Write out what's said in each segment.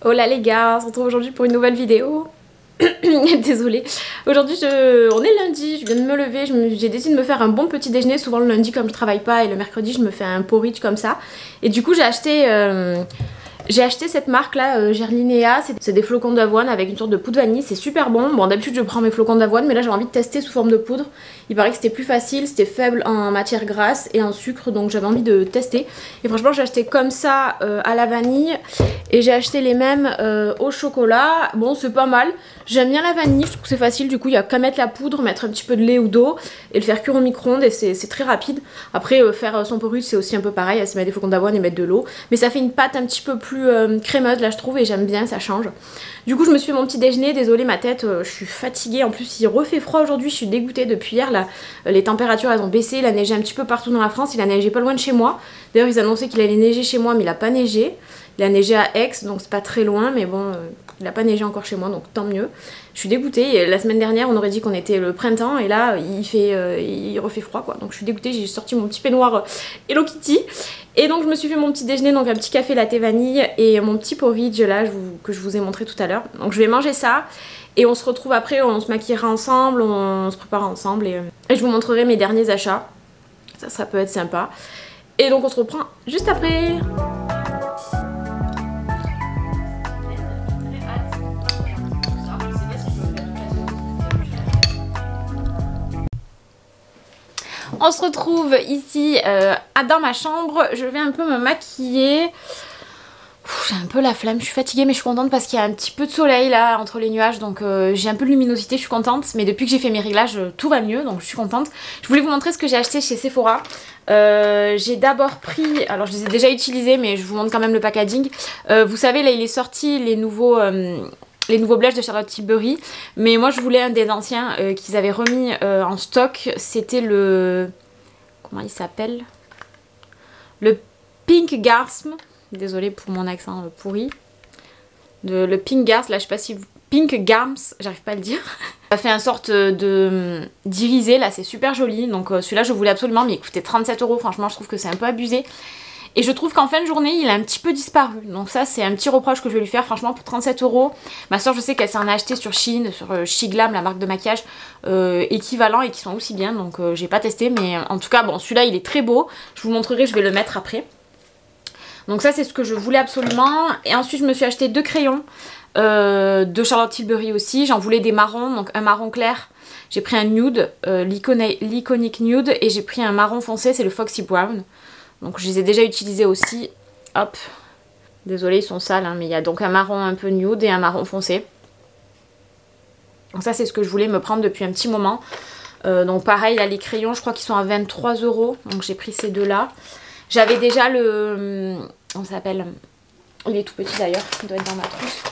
Oh là les gars, on se retrouve aujourd'hui pour une nouvelle vidéo. Désolée. Aujourd'hui on est lundi, je viens de me lever, j'ai décidé de me faire un bon petit déjeuner. Souvent le lundi comme je travaille pas et le mercredi je me fais un porridge comme ça. Et du coup j'ai acheté cette marque là, Gerlinea, c'est des flocons d'avoine avec une sorte de poudre vanille, c'est super bon. Bon d'habitude je prends mes flocons d'avoine mais là j'ai envie de tester sous forme de poudre. Il paraît que c'était plus facile, c'était faible en matière grasse et en sucre donc j'avais envie de tester. Et franchement j'ai acheté comme ça à la vanille et j'ai acheté les mêmes au chocolat. Bon c'est pas mal, j'aime bien la vanille, je trouve que c'est facile, du coup il y a qu'à mettre la poudre, mettre un petit peu de lait ou d'eau et le faire cuire au micro-ondes et c'est très rapide. Après faire son porridge c'est aussi un peu pareil, c'est mettre des flocons d'avoine et mettre de l'eau. Mais ça fait une pâte un petit peu plus crémeuse là je trouve et j'aime bien, ça change. Du coup je me suis fait mon petit déjeuner, désolée ma tête, je suis fatiguée, en plus il refait froid aujourd'hui, je suis dégoûtée depuis hier là, les températures elles ont baissé, il a neigé un petit peu partout dans la France, il a neigé pas loin de chez moi. D'ailleurs ils annonçaient qu'il allait neiger chez moi mais il a pas neigé. Il a neigé à Aix donc c'est pas très loin mais bon il a pas neigé encore chez moi donc tant mieux. Je suis dégoûtée, et la semaine dernière on aurait dit qu'on était le printemps et là il refait froid quoi, donc je suis dégoûtée, j'ai sorti mon petit peignoir Hello Kitty. Et donc je me suis fait mon petit déjeuner, donc un petit café latte vanille et mon petit porridge là que je vous ai montré tout à l'heure. Donc je vais manger ça et on se retrouve après, on se maquillera ensemble, on se prépare ensemble et je vous montrerai mes derniers achats. Ça peut être sympa. Et donc on se reprend juste après. On se retrouve ici dans ma chambre, je vais un peu me maquiller. J'ai un peu la flemme, je suis fatiguée mais je suis contente parce qu'il y a un petit peu de soleil là entre les nuages, donc j'ai un peu de luminosité, je suis contente. Mais depuis que j'ai fait mes réglages tout va mieux, donc je suis contente. Je voulais vous montrer ce que j'ai acheté chez Sephora. J'ai d'abord pris, alors je les ai déjà utilisés mais je vous montre quand même le packaging. Vous savez là il est sorti les nouveaux blushs de Charlotte Tilbury, mais moi je voulais un des anciens qu'ils avaient remis en stock. C'était le... comment il s'appelle? Le Pink Garsm. Désolée pour mon accent pourri. Le Pink Gars, là je sais pas si... Pink Gams, j'arrive pas à le dire. Ça fait une sorte de d'irisé, là c'est super joli. Donc celui-là je voulais absolument, mais il coûtait 37 €. Franchement je trouve que c'est un peu abusé. Et je trouve qu'en fin de journée il a un petit peu disparu. Donc ça c'est un petit reproche que je vais lui faire. Franchement pour 37 €. Ma soeur je sais qu'elle s'en a acheté sur Shein, sur Shiglam, la marque de maquillage équivalent et qui sont aussi bien. Donc j'ai pas testé, mais en tout cas bon celui-là il est très beau. Je vous montrerai, je vais le mettre après. Donc ça c'est ce que je voulais absolument. Et ensuite je me suis acheté 2 crayons de Charlotte Tilbury aussi. J'en voulais des marrons, donc un marron clair. J'ai pris un nude, l'Iconic Nude, et j'ai pris un marron foncé, c'est le Foxy Brown. Donc je les ai déjà utilisés aussi. Hop, désolée ils sont sales hein, mais il y a donc un marron un peu nude et un marron foncé. Donc ça c'est ce que je voulais me prendre depuis un petit moment. Donc pareil là les crayons je crois qu'ils sont à 23 €. Donc j'ai pris ces deux là. J'avais déjà le... on s'appelle... il est tout petit d'ailleurs, il doit être dans ma trousse.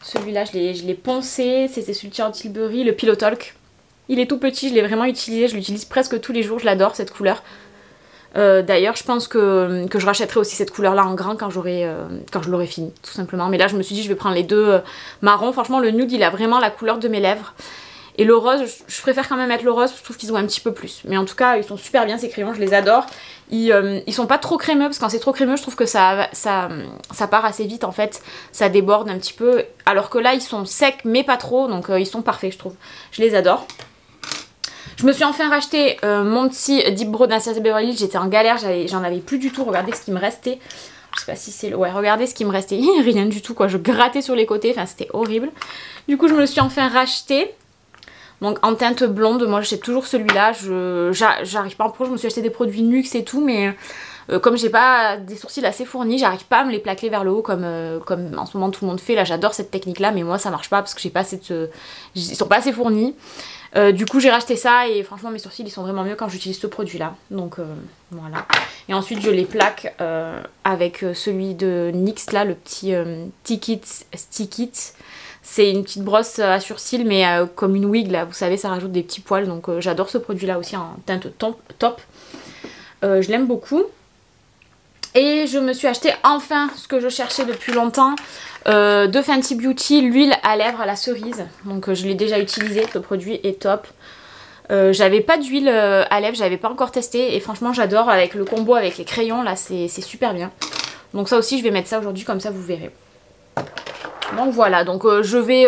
Celui-là je l'ai poncé, c'était celui de Charlotte Tilbury, le Pillow Talk. Il est tout petit, je l'ai vraiment utilisé, je l'utilise presque tous les jours, je l'adore cette couleur. D'ailleurs je pense que je rachèterai aussi cette couleur là en grand quand je l'aurai fini tout simplement. Mais là je me suis dit je vais prendre les deux marrons. Franchement le nude il a vraiment la couleur de mes lèvres. Et le rose, je préfère quand même mettre le rose, je trouve qu'ils ont un petit peu plus. Mais en tout cas, ils sont super bien ces crayons, je les adore. Ils sont pas trop crémeux, parce que quand c'est trop crémeux, je trouve que ça part assez vite en fait. Ça déborde un petit peu. Alors que là, ils sont secs, mais pas trop, donc ils sont parfaits, je trouve. Je les adore. Je me suis enfin racheté mon petit Deep Brow d'Anastasia Beverly Hills. J'étais en galère, j'en avais plus du tout. Regardez ce qui me restait. Je sais pas si c'est... ouais, regardez ce qui me restait. Rien du tout, quoi. Je grattais sur les côtés, enfin c'était horrible. Du coup, je me le suis enfin racheté. Donc en teinte blonde, moi j'ai toujours celui-là, j'arrive pas en pro, je me suis acheté des produits NYX et tout, mais comme j'ai pas des sourcils assez fournis, j'arrive pas à me les plaquer vers le haut comme en ce moment tout le monde fait. Là j'adore cette technique là, mais moi ça marche pas parce que j'ai pas assez de... ils sont pas assez fournis. Du coup j'ai racheté ça et franchement mes sourcils ils sont vraiment mieux quand j'utilise ce produit là. Donc voilà. Et ensuite je les plaque avec celui de NYX là, le petit Stick It. C'est une petite brosse à sourcils mais comme une wig là, vous savez ça rajoute des petits poils. Donc j'adore ce produit là aussi en teinte top. Je l'aime beaucoup. Et je me suis acheté enfin ce que je cherchais depuis longtemps de Fenty Beauty, l'huile à lèvres à la cerise. Donc je l'ai déjà utilisé, ce produit est top. J'avais pas d'huile à lèvres, j'avais pas encore testé et franchement j'adore avec le combo avec les crayons là, c'est super bien. Donc ça aussi je vais mettre ça aujourd'hui comme ça vous verrez. Donc voilà, donc je vais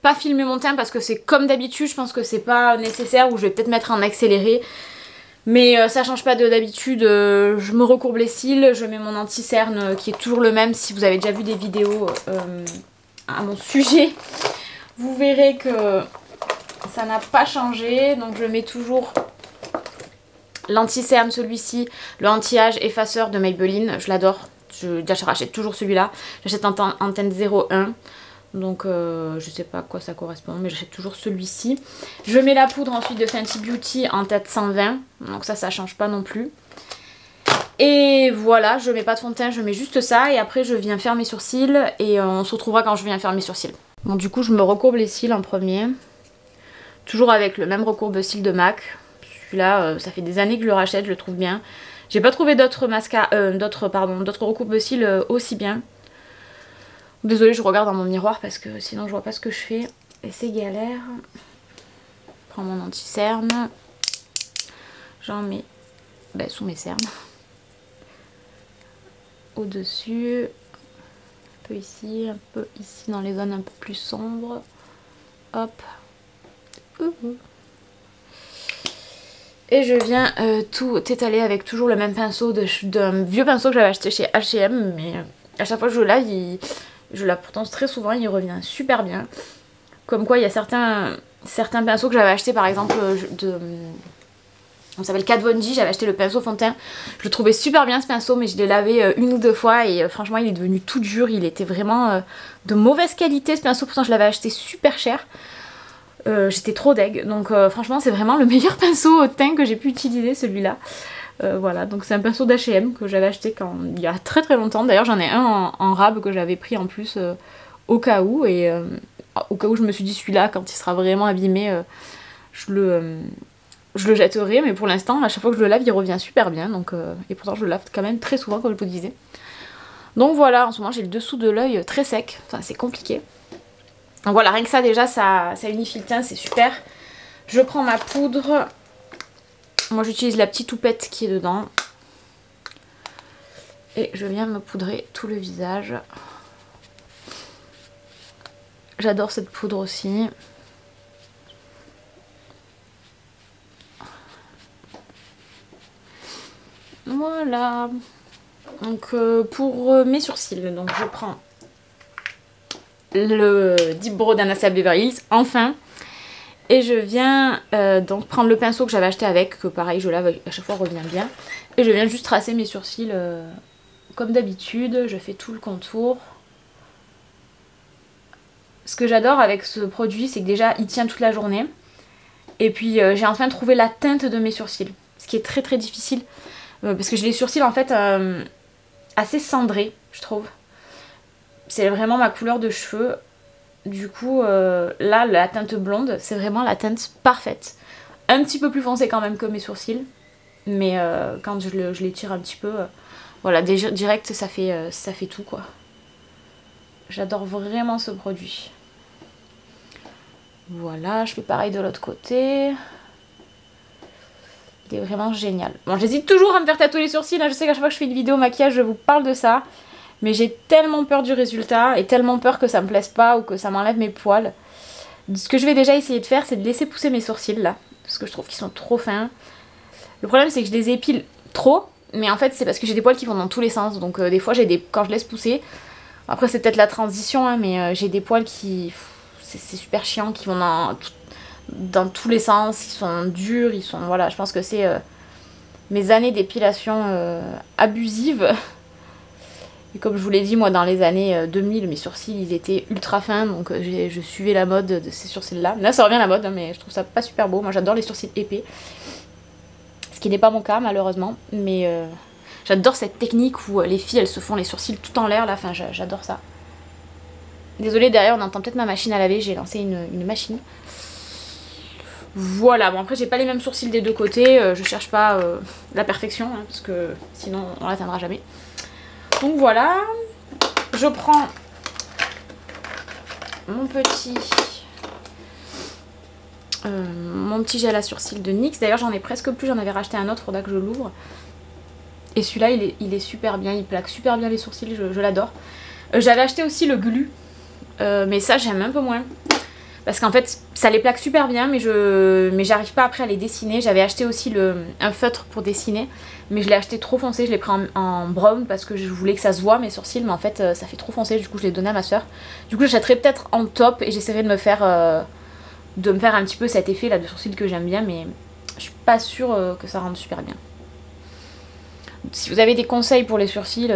pas filmer mon teint parce que c'est comme d'habitude, je pense que c'est pas nécessaire, ou je vais peut-être mettre en accéléré. Mais ça change pas de d'habitude, je me recourbe les cils, je mets mon anti-cerne qui est toujours le même. Si vous avez déjà vu des vidéos à mon sujet, vous verrez que ça n'a pas changé. Donc je mets toujours l'anti-cerne, celui-ci, le anti-âge effaceur de Maybelline, je l'adore. J'achète toujours celui-là, j'achète en teinte 01. Donc je sais pas à quoi ça correspond, mais j'achète toujours celui-ci. Je mets la poudre ensuite de Fenty Beauty en teinte 120, donc ça change pas non plus. Et voilà, je mets pas de fond de teint, je mets juste ça, et après je viens faire mes sourcils, et on se retrouvera quand je viens faire mes sourcils. Donc du coup je me recourbe les cils en premier, toujours avec le même recourbe-cils de MAC. Celui-là, ça fait des années que je le rachète, je le trouve bien. J'ai pas trouvé d'autres recourbe-cils aussi bien. Désolée, je regarde dans mon miroir parce que sinon je vois pas ce que je fais et c'est galère. Je prends mon anti-cerne, j'en mets sous mes cernes, au-dessus, un peu ici dans les zones un peu plus sombres. Hop. Et je viens tout étaler avec toujours le même pinceau d'un vieux pinceau que j'avais acheté chez H&M, mais à chaque fois que je le lave, je lave pourtant très souvent, il revient super bien. Comme quoi il y a certains pinceaux que j'avais acheté, par exemple on s'appelle Kat Von D, j'avais acheté le pinceau fond de teint. Je le trouvais super bien ce pinceau, mais je l'ai lavé une ou deux fois et franchement il est devenu tout dur, il était vraiment de mauvaise qualité ce pinceau, pourtant je l'avais acheté super cher. J'étais trop deg, donc franchement c'est vraiment le meilleur pinceau au teint que j'ai pu utiliser, celui-là. Voilà, donc c'est un pinceau d'H&M que j'avais acheté il y a très très longtemps. D'ailleurs j'en ai un en rab que j'avais pris en plus au cas où. Et au cas où je me suis dit celui-là quand il sera vraiment abîmé, je le jetterai. Mais pour l'instant à chaque fois que je le lave il revient super bien. Donc, et pourtant je le lave quand même très souvent comme je vous disais. Donc voilà, en ce moment j'ai le dessous de l'œil très sec, enfin c'est compliqué. Donc voilà, rien que ça déjà ça unifie le teint, c'est super. Je prends ma poudre. Moi j'utilise la petite houppette qui est dedans. Et je viens me poudrer tout le visage. J'adore cette poudre aussi. Voilà. Donc pour mes sourcils, donc je prends le Deep Brow d'Anastasia Beverly Hills, enfin. Et je viens donc prendre le pinceau que j'avais acheté avec, que pareil je lave à chaque fois, revient bien. Et je viens juste tracer mes sourcils comme d'habitude, je fais tout le contour. Ce que j'adore avec ce produit, c'est que déjà il tient toute la journée. Et puis j'ai enfin trouvé la teinte de mes sourcils, ce qui est très très difficile. Parce que j'ai les sourcils en fait assez cendrés, je trouve. C'est vraiment ma couleur de cheveux. Du coup, là, la teinte blonde, c'est vraiment la teinte parfaite. Un petit peu plus foncé quand même que mes sourcils. Mais quand je les tire un petit peu, voilà, direct, ça fait tout, quoi. J'adore vraiment ce produit. Voilà, je fais pareil de l'autre côté. Il est vraiment génial. Bon, j'hésite toujours à me faire tatouer les sourcils. Là, je sais qu'à chaque fois que je fais une vidéo maquillage, je vous parle de ça. Mais j'ai tellement peur du résultat et tellement peur que ça me plaise pas ou que ça m'enlève mes poils. Ce que je vais déjà essayer de faire, c'est de laisser pousser mes sourcils là. Parce que je trouve qu'ils sont trop fins. Le problème, c'est que je les épile trop. Mais en fait, c'est parce que j'ai des poils qui vont dans tous les sens. Donc des fois, quand je laisse pousser... Après, c'est peut-être la transition, hein, mais j'ai des poils qui... C'est super chiant, qui vont dans tous les sens. Ils sont durs, ils sont... Voilà, je pense que c'est mes années d'épilation abusive. Et comme je vous l'ai dit, moi dans les années 2000, mes sourcils ils étaient ultra fins, donc je suivais la mode de ces sourcils là. Là ça revient à la mode, hein, mais je trouve ça pas super beau. Moi j'adore les sourcils épais, ce qui n'est pas mon cas malheureusement, mais j'adore cette technique où les filles elles se font les sourcils tout en l'air là, enfin j'adore ça. Désolée, derrière on entend peut-être ma machine à laver, j'ai lancé une machine. Voilà, bon après j'ai pas les mêmes sourcils des deux côtés, je cherche pas la perfection, hein, parce que sinon on l'atteindra jamais. Donc voilà, je prends mon petit gel à sourcils de NYX. D'ailleurs j'en ai presque plus, j'en avais racheté un autre, faudra que je l'ouvre. Et celui-là il est super bien, il plaque super bien les sourcils, je l'adore. J'avais acheté aussi le Glu Mais ça j'aime un peu moins. Parce qu'en fait ça les plaque super bien mais j'arrive pas après à les dessiner. J'avais acheté aussi un feutre pour dessiner. Mais je l'ai acheté trop foncé, je l'ai pris en brown parce que je voulais que ça se voit mes sourcils. Mais en fait ça fait trop foncé, du coup je l'ai donné à ma soeur. Du coup j'achèterai peut-être en taupe et j'essaierai de me faire un petit peu cet effet là de sourcils que j'aime bien. Mais je suis pas sûre que ça rende super bien. Si vous avez des conseils pour les sourcils,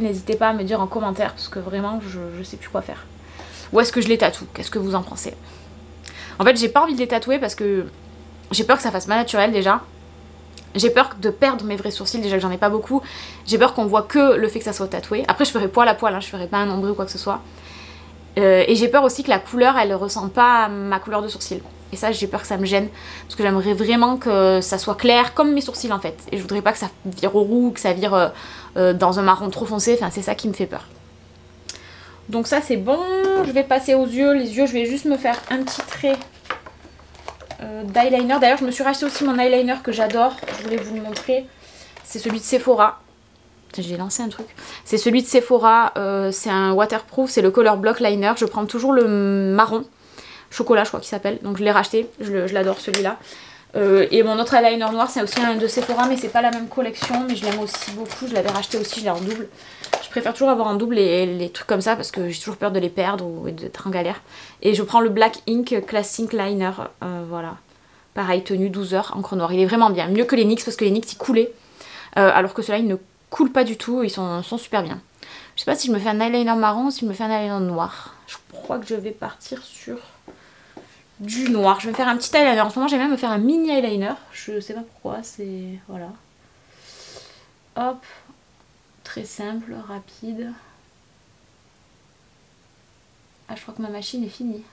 n'hésitez pas à me dire en commentaire parce que vraiment je sais plus quoi faire. Ou est-ce que je les tatoue? Qu'est-ce que vous en pensez? En fait j'ai pas envie de les tatouer parce que j'ai peur que ça fasse mal naturel déjà. J'ai peur de perdre mes vrais sourcils, déjà que j'en ai pas beaucoup. J'ai peur qu'on voit que le fait que ça soit tatoué. Après je ferai poil à poil, hein, je ferai pas un ombré ou quoi que ce soit. Et j'ai peur aussi que la couleur elle ressemble pas à ma couleur de sourcils. Et ça j'ai peur que ça me gêne. Parce que j'aimerais vraiment que ça soit clair comme mes sourcils en fait. Et je voudrais pas que ça vire au roux, que ça vire dans un marron trop foncé. Enfin c'est ça qui me fait peur. Donc ça c'est bon. Je vais passer aux yeux. Les yeux je vais juste me faire un petit trait d'eyeliner. D'ailleurs je me suis racheté aussi mon eyeliner que j'adore. Je voulais vous le montrer. C'est celui de Sephora. J'ai lancé un truc. C'est celui de Sephora. C'est un waterproof. C'est le Color Block Liner. Je prends toujours le marron. Chocolat je crois qu'il s'appelle. Donc je l'ai racheté. Je l'adore celui-là. Et mon autre eyeliner noir c'est aussi un de Sephora. Mais c'est pas la même collection. Mais je l'aime aussi beaucoup. Je l'avais racheté aussi. Je l'ai en double. Je préfère toujours avoir en double les trucs comme ça parce que j'ai toujours peur de les perdre ou d'être en galère. Et je prends le Black Ink Classic Liner. Voilà. Pareil, tenue 12 heures, encre noire. Il est vraiment bien. Mieux que les NYX parce que les NYX ils coulaient. Alors que ceux-là ils ne coulent pas du tout. Ils sont super bien. Je sais pas si je me fais un eyeliner marron ou si je me fais un eyeliner noir. Je crois que je vais partir sur du noir. Je vais me faire un petit eyeliner. En ce moment j'aime bien me faire un mini eyeliner. Je sais pas pourquoi. C'est... Voilà. Hop. Très simple, rapide. Ah, je crois que ma machine est finie.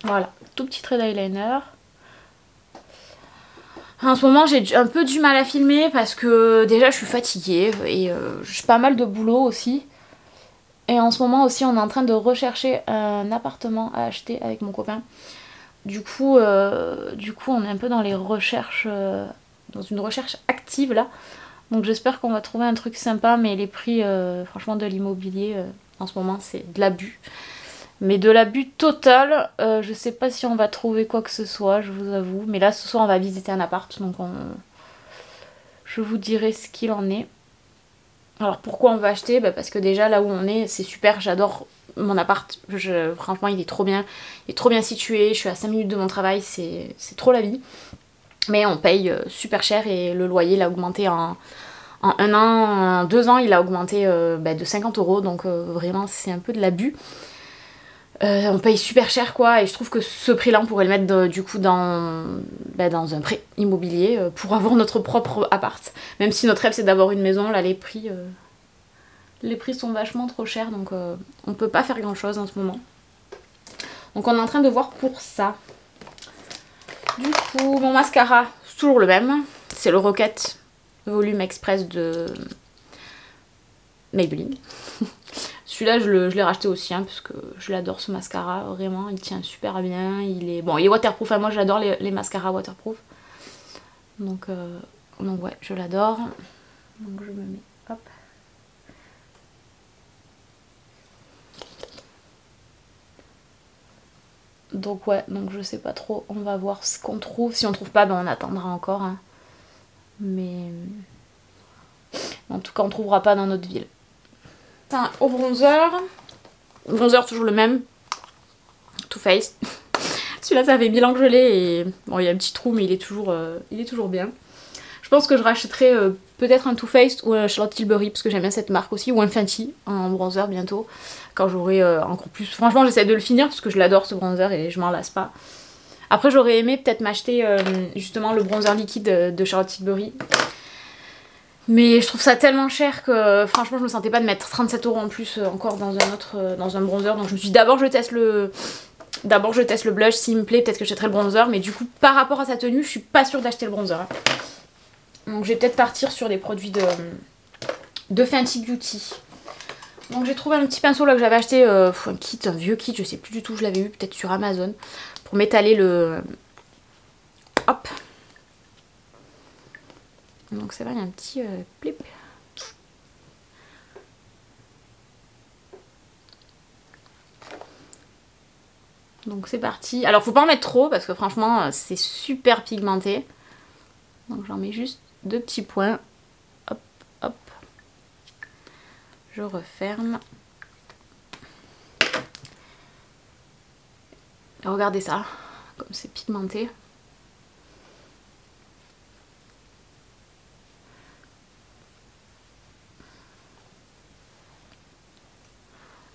Voilà, tout petit trait d'eyeliner. En ce moment, j'ai un peu du mal à filmer parce que déjà, je suis fatiguée et j'ai pas mal de boulot aussi. Et en ce moment aussi, on est en train de rechercher un appartement à acheter avec mon copain. Du coup, on est un peu dans les recherches... dans une recherche active là, donc j'espère qu'on va trouver un truc sympa, mais les prix franchement de l'immobilier en ce moment c'est de l'abus, mais de l'abus total. Je sais pas si on va trouver quoi que ce soit, je vous avoue, mais là ce soir on va visiter un appart, donc je vous dirai ce qu'il en est. Alors pourquoi on veut acheter? Parce que déjà là où on est c'est super, j'adore mon appart, franchement il est trop bien situé, je suis à 5 minutes de mon travail, c'est trop la vie. Mais on paye super cher et le loyer il a augmenté en 1 an, en 2 ans il a augmenté de 50 €, donc vraiment c'est un peu de l'abus. On paye super cher quoi, et je trouve que ce prix là on pourrait le mettre du coup dans un prêt immobilier pour avoir notre propre appart. Même si notre rêve c'est d'avoir une maison, là les prix sont vachement trop chers, donc on peut pas faire grand chose en ce moment. Donc on est en train de voir pour ça. Du coup, mon mascara, c'est toujours le même. C'est le Rocket Volume Express de Maybelline. Celui-là, je l'ai racheté aussi, hein, parce que je l'adore ce mascara. Vraiment, il tient super bien. Il est waterproof. Enfin, moi, j'adore les mascaras waterproof. Donc ouais, je l'adore. Donc je me mets, hop. Donc ouais, donc je sais pas trop, on va voir ce qu'on trouve. Si on trouve pas, on attendra encore. Hein. Mais en tout cas, on trouvera pas dans notre ville. Au bronzer. Bronzer toujours le même. Too Faced. Celui-là, ça fait 1000 ans que je l'ai et bon, il y a un petit trou, mais il est toujours bien. Je pense que je rachèterai peut-être un Too Faced ou un Charlotte Tilbury parce que j'aime bien cette marque aussi, ou un Fenty en bronzer bientôt quand j'aurai encore plus. Franchement, j'essaie de le finir parce que je l'adore ce bronzer et je m'en lasse pas. Après, j'aurais aimé peut-être m'acheter justement le bronzer liquide de Charlotte Tilbury. Mais je trouve ça tellement cher que franchement je me sentais pas de mettre 37 € en plus encore dans un bronzer. Donc je me suis dit d'abord je teste le blush, s'il me plaît peut-être que j'achèterai le bronzer. Mais du coup par rapport à sa tenue je suis pas sûre d'acheter le bronzer. Donc je vais peut-être partir sur des produits de Fenty Beauty. Donc j'ai trouvé un petit pinceau là que j'avais acheté, un vieux kit, je sais plus du tout, je l'avais eu peut-être sur Amazon. Pour m'étaler le... Hop. Donc ça va, il y a un petit clip. Donc c'est parti. Alors faut pas en mettre trop parce que franchement c'est super pigmenté. Donc j'en mets juste 2 petits points. Hop, hop. Je referme. Et regardez ça, comme c'est pigmenté.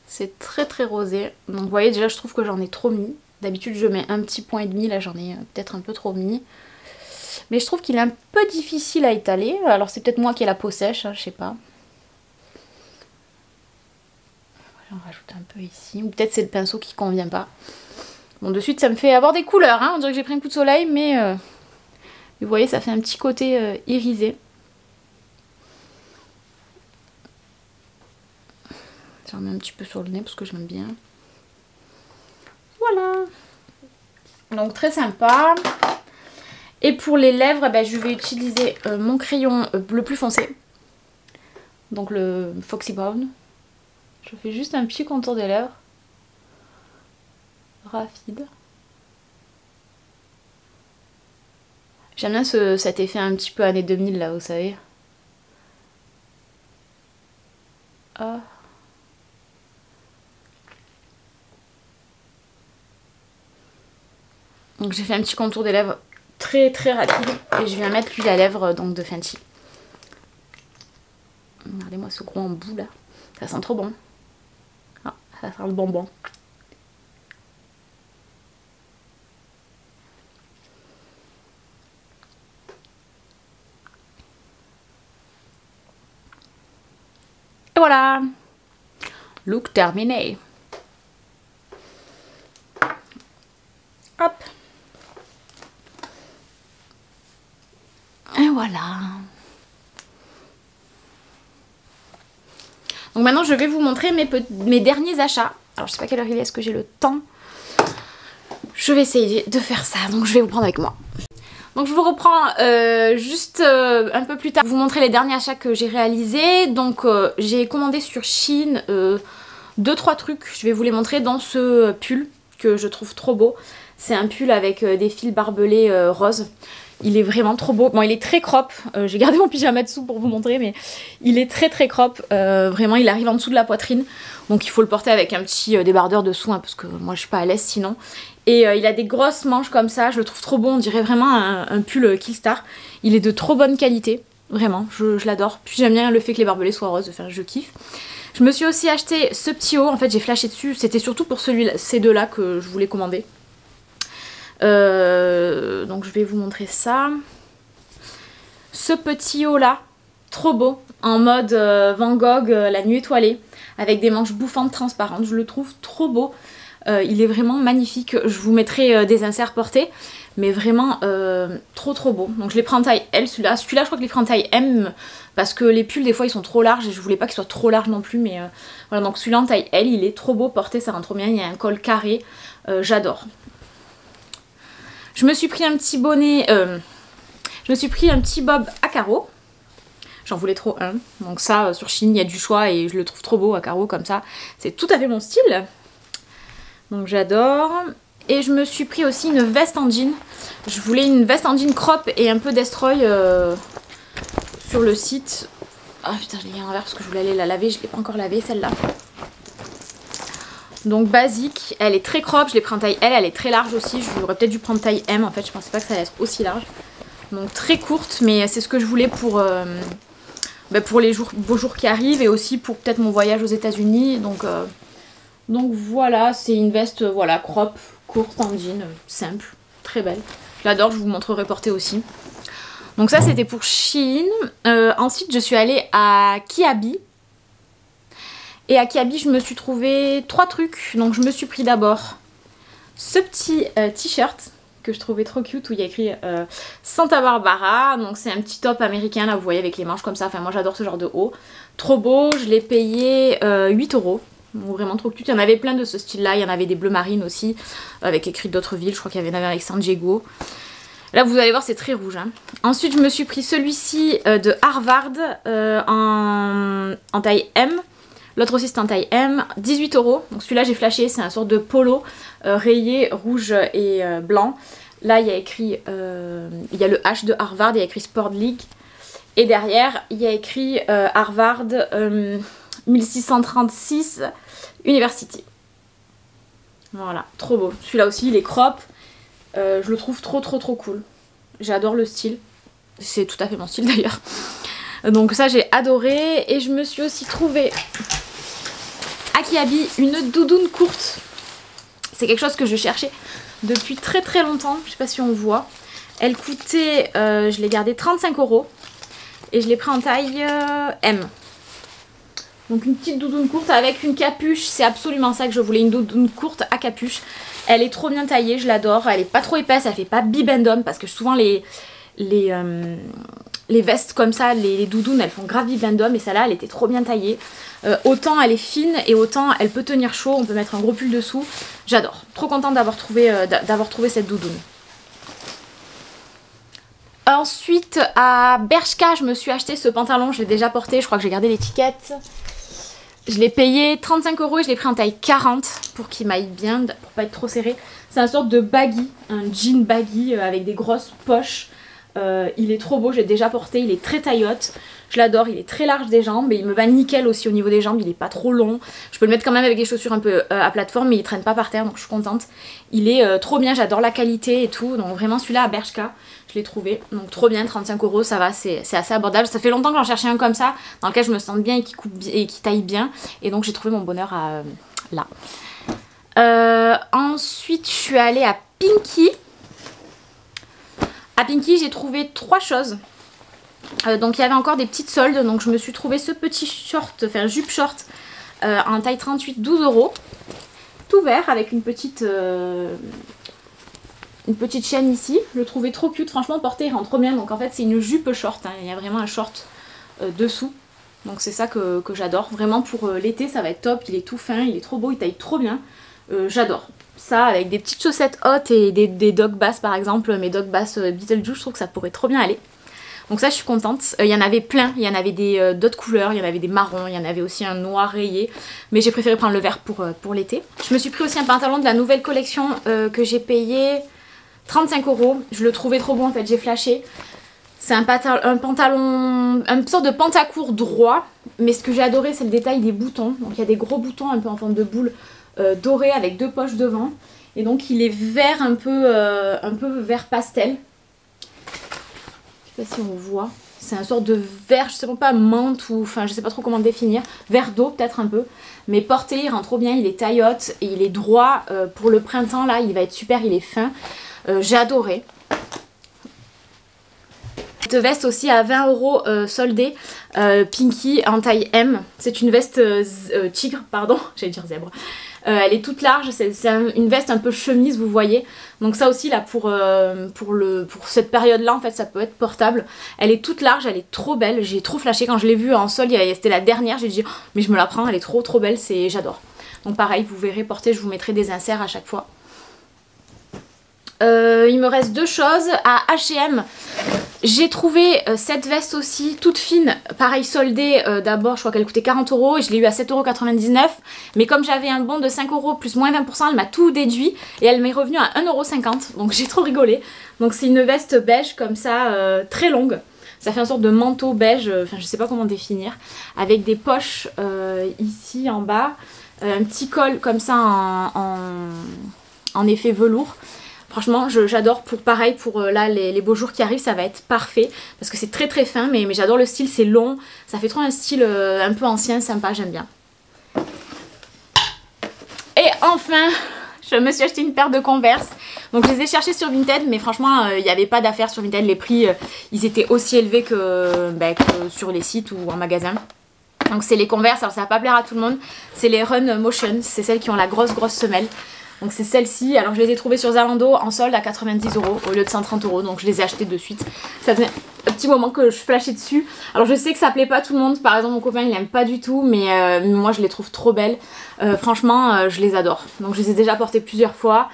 C'est très très rosé. Donc vous voyez déjà je trouve que j'en ai trop mis. D'habitude je mets un petit point et demi, là j'en ai peut-être un peu trop mis. Mais je trouve qu'il est un peu difficile à étaler. Alors c'est peut-être moi qui ai la peau sèche, hein, je sais pas. J'en rajoute un peu ici. Ou peut-être c'est le pinceau qui convient pas. Bon de suite ça me fait avoir des couleurs, hein. On dirait que j'ai pris un coup de soleil mais vous voyez ça fait un petit côté irisé. J'en mets un petit peu sur le nez parce que j'aime bien. Voilà. Donc très sympa. Et pour les lèvres, ben, je vais utiliser mon crayon le plus foncé. Donc le Foxy Brown. Je fais juste un petit contour des lèvres. Rapide. J'aime bien cet effet un petit peu années 2000 là, vous savez. Ah. Donc j'ai fait un petit contour des lèvres très très rapide et je viens mettre l'huile à lèvres donc de Fenty. Regardez-moi ce gros embout là, ça sent trop bon. Ah, ça sent le bonbon. Et voilà, look terminé. Hop. Et voilà. Donc maintenant je vais vous montrer mes derniers achats. Alors je sais pas quelle heure il est, est-ce que j'ai le temps? Je vais essayer de faire ça, donc je vais vous prendre avec moi. Donc je vous reprends juste un peu plus tard pour vous montrer les derniers achats que j'ai réalisés. Donc j'ai commandé sur Shein 2-3 trucs, je vais vous les montrer dans ce pull que je trouve trop beau. C'est un pull avec des fils barbelés roses. Il est vraiment trop beau. Bon, il est très crop. J'ai gardé mon pyjama dessous pour vous montrer, mais il est très très crop. Vraiment, il arrive en dessous de la poitrine. Donc il faut le porter avec un petit débardeur dessous, hein, parce que moi je suis pas à l'aise sinon. Et il a des grosses manches comme ça. Je le trouve trop beau. On dirait vraiment un pull Killstar. Il est de trop bonne qualité. Vraiment, je l'adore. Puis j'aime bien le fait que les barbelés soient roses. Enfin, je kiffe. Je me suis aussi acheté ce petit haut. En fait, j'ai flashé dessus. C'était surtout pour ces deux-là que je voulais commander. Donc je vais vous montrer ça. Ce petit haut là, trop beau, en mode Van Gogh, la nuit étoilée, avec des manches bouffantes transparentes. Je le trouve trop beau. Il est vraiment magnifique. Je vous mettrai des inserts portés, mais vraiment trop trop beau. Donc je les prends en taille L, celui-là. Celui-là je crois que je les prends en taille M, parce que les pulls des fois ils sont trop larges et je voulais pas qu'ils soient trop larges non plus. Mais voilà, donc celui-là en taille L, il est trop beau porté, ça rend trop bien. Il y a un col carré, j'adore. Je me suis pris un petit bonnet, je me suis pris un petit bob à carreaux. J'en voulais trop un. Donc ça, sur Shein, il y a du choix et je le trouve trop beau à carreaux comme ça. C'est tout à fait mon style. Donc j'adore. Et je me suis pris aussi une veste en jean. Je voulais une veste en jean crop et un peu destroy sur le site. Ah putain, je l'ai mis à l'envers parce que je voulais aller la laver. Je ne l'ai pas encore lavée celle-là. Donc basique, elle est très crop, je l'ai pris en taille L, elle est très large aussi, j'aurais peut-être dû prendre taille M en fait, je pensais pas que ça allait être aussi large. Donc très courte, mais c'est ce que je voulais pour les beaux jours qui arrivent et aussi pour peut-être mon voyage aux États-Unis. Donc voilà, c'est une veste voilà crop, courte en jean, simple, très belle. Je l'adore, je vous montrerai portée aussi. Donc ça c'était pour Shein. Ensuite je suis allée à Kiabi. Et à Kiabi, je me suis trouvé 3 trucs. Donc je me suis pris d'abord ce petit t-shirt que je trouvais trop cute où il y a écrit Santa Barbara. Donc c'est un petit top américain là, vous voyez, avec les manches comme ça. Enfin moi j'adore ce genre de haut. Trop beau, je l'ai payé 8 €. Donc vraiment trop cute. Il y en avait plein de ce style là. Il y en avait des bleus marines aussi avec écrit d'autres villes. Je crois qu'il y en avait avec San Diego. Là vous allez voir c'est très rouge. Hein. Ensuite je me suis pris celui-ci de Harvard en taille M. L'autre aussi c'est en taille M, 18 €. Donc celui-là j'ai flashé, c'est un sorte de polo rayé rouge et blanc. Là il y a écrit, il y a le H de Harvard, il y a écrit Sport League. Et derrière il y a écrit Harvard 1636 University. Voilà, trop beau. Celui-là aussi il est crop. Je le trouve trop cool. J'adore le style. C'est tout à fait mon style d'ailleurs. Donc ça j'ai adoré. Et je me suis aussi trouvée à Kiabi une doudoune courte. C'est quelque chose que je cherchais depuis très longtemps. Je sais pas si on voit. Elle coûtait, je l'ai gardée 35 €. Et je l'ai pris en taille M. Donc une petite doudoune courte avec une capuche. C'est absolument ça que je voulais. Une doudoune courte à capuche. Elle est trop bien taillée, je l'adore. Elle est pas trop épaisse, elle fait pas bibendum. Parce que souvent les vestes comme ça, les doudounes, elles font grave bibendum. Et celle-là, elle était trop bien taillée. Autant elle est fine et autant elle peut tenir chaud. On peut mettre un gros pull dessous. J'adore. Trop contente d'avoir trouvé cette doudoune. Ensuite, à Bershka, je me suis acheté ce pantalon. Je l'ai déjà porté. Je crois que j'ai gardé l'étiquette. Je l'ai payé 35 € et je l'ai pris en taille 40 pour qu'il m'aille bien, pour pas être trop serré. C'est un sorte de baggy, un jean baggy avec des grosses poches. Il est trop beau, j'ai déjà porté, il est très taillotte. Je l'adore, il est très large des jambes et il me va nickel aussi au niveau des jambes, il est pas trop long. Je peux le mettre quand même avec des chaussures un peu à plateforme mais il traîne pas par terre donc je suis contente. Il est trop bien, j'adore la qualité et tout, donc vraiment celui-là à Bershka, je l'ai trouvé. Donc trop bien, 35 €, ça va, c'est assez abordable. Ça fait longtemps que j'en cherchais un comme ça, dans lequel je me sente bien et qui coupe et qui taille bien. Et donc j'ai trouvé mon bonheur là. Ensuite je suis allée à Pinky. À Pinky j'ai trouvé 3 choses. Donc il y avait encore des petites soldes, donc je me suis trouvé ce petit short, enfin jupe short en taille 38, 12 €. Tout vert avec une petite chaîne ici. Je le trouvais trop cute, franchement porté il rentre trop bien. Donc en fait c'est une jupe short, hein. Il y a vraiment un short dessous. Donc c'est ça que j'adore. Vraiment pour l'été ça va être top, il est tout fin, il est trop beau, il taille trop bien. J'adore. Ça avec des petites chaussettes hautes et des dog bass par exemple, mes dog bass Beetlejuice, je trouve que ça pourrait trop bien aller. Donc ça je suis contente, il y en avait plein, il y en avait d'autres couleurs, il y en avait des marrons, il y en avait aussi un noir rayé. Mais j'ai préféré prendre le vert pour l'été. Je me suis pris aussi un pantalon de la nouvelle collection que j'ai payé 35 €. Je le trouvais trop bon en fait, j'ai flashé. C'est un pantalon, une sorte de pantacourt droit. Mais ce que j'ai adoré c'est le détail des boutons. Donc il y a des gros boutons un peu en forme de boule dorés avec 2 poches devant. Et donc il est vert un peu vert pastel. Je sais pas si on voit, c'est un sorte de vert, je sais pas menthe ou enfin je sais pas trop comment le définir, vert d'eau peut-être un peu, mais porté il rentre trop bien, il est taillotte et il est droit pour le printemps là, il va être super, il est fin, j'ai adoré. Cette veste aussi à 20 € soldée, Pinky en taille M, c'est une veste tigre, pardon, j'allais dire zèbre. Elle est toute large, c'est une veste un peu chemise vous voyez. Donc ça aussi là pour cette période là en fait ça peut être portable. Elle est toute large, elle est trop belle, j'ai trop flashé quand je l'ai vue en solde, c'était la dernière, j'ai dit oh, mais je me la prends, elle est trop belle, j'adore. Donc pareil vous verrez porter, je vous mettrai des inserts à chaque fois. Il me reste 2 choses. À H&M, j'ai trouvé cette veste aussi, toute fine, pareil soldée. D'abord, je crois qu'elle coûtait 40 € et je l'ai eu à 7,99 €. Mais comme j'avais un bon de 5 € plus moins 20%, elle m'a tout déduit et elle m'est revenue à 1,50 €. Donc j'ai trop rigolé. Donc c'est une veste beige comme ça, très longue. Ça fait une sorte de manteau beige, enfin je sais pas comment définir. Avec des poches ici en bas. Un petit col comme ça en effet velours. Franchement j'adore pareil pour là les beaux jours qui arrivent, ça va être parfait parce que c'est très fin mais j'adore le style, c'est long, ça fait trop un style un peu ancien, sympa, j'aime bien. Et enfin je me suis acheté une paire de Converse, donc je les ai cherchées sur Vinted mais franchement il n'y avait pas d'affaires sur Vinted, les prix ils étaient aussi élevés que sur les sites ou en magasin. Donc c'est les Converse, alors ça va pas plaire à tout le monde, c'est les Run Motion, c'est celles qui ont la grosse semelle. Donc c'est celle-ci, alors je les ai trouvées sur Zalando en solde à 90 € au lieu de 130 €, donc je les ai achetées de suite. Ça faisait un petit moment que je flashais dessus. Alors je sais que ça plaît pas à tout le monde, par exemple mon copain il aime pas du tout, mais moi je les trouve trop belles. Franchement je les adore, donc je les ai déjà portées plusieurs fois.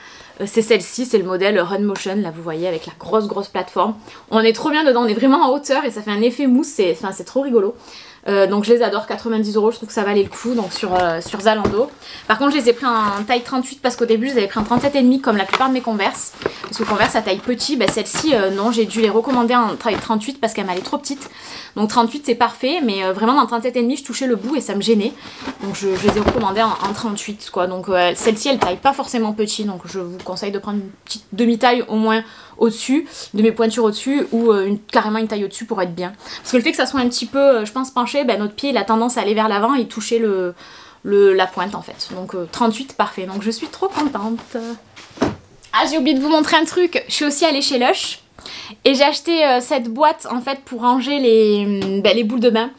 C'est celle-ci, c'est le modèle Run Motion, là vous voyez avec la grosse plateforme. On est trop bien dedans, on est vraiment en hauteur et ça fait un effet mousse, c'est trop rigolo. Donc je les adore, 90 €, je trouve que ça valait le coup donc sur Zalando. Par contre je les ai pris en taille 38 parce qu'au début je les avais pris en 37,5 comme la plupart de mes Converse. Parce que Converse à taille petit, bah, celle-ci non, j'ai dû les recommander en taille 38 parce qu'elle m'allait trop petite. Donc 38 c'est parfait, mais vraiment dans 37,5 je touchais le bout et ça me gênait. Donc je les ai recommandées en 38 quoi. Donc celle-ci elle taille pas forcément petit, donc je vous conseille de prendre une petite demi-taille au moins au-dessus, de mes pointures au-dessus ou carrément une taille au-dessus pour être bien. Parce que le fait que ça soit un petit peu, je pense, penché, ben, notre pied il a tendance à aller vers l'avant et toucher la pointe en fait. Donc 38 parfait, donc je suis trop contente. Ah, j'ai oublié de vous montrer un truc, je suis aussi allée chez Lush et j'ai acheté cette boîte en fait pour ranger les boules de bain.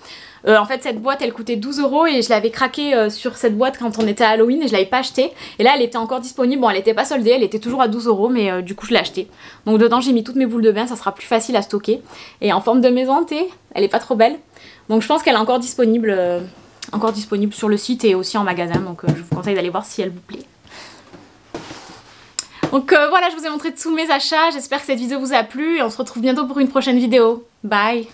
En fait cette boîte elle coûtait 12 € et je l'avais craqué sur cette boîte quand on était à Halloween et je l'avais pas achetée. Et là elle était encore disponible, bon elle était pas soldée, elle était toujours à 12 € mais du coup je l'ai achetée. Donc dedans j'ai mis toutes mes boules de bain, ça sera plus facile à stocker. Et en forme de maison hantée, elle est pas trop belle. Donc je pense qu'elle est encore disponible sur le site et aussi en magasin. Donc je vous conseille d'aller voir si elle vous plaît. Donc voilà, je vous ai montré tous mes achats, j'espère que cette vidéo vous a plu et on se retrouve bientôt pour une prochaine vidéo. Bye!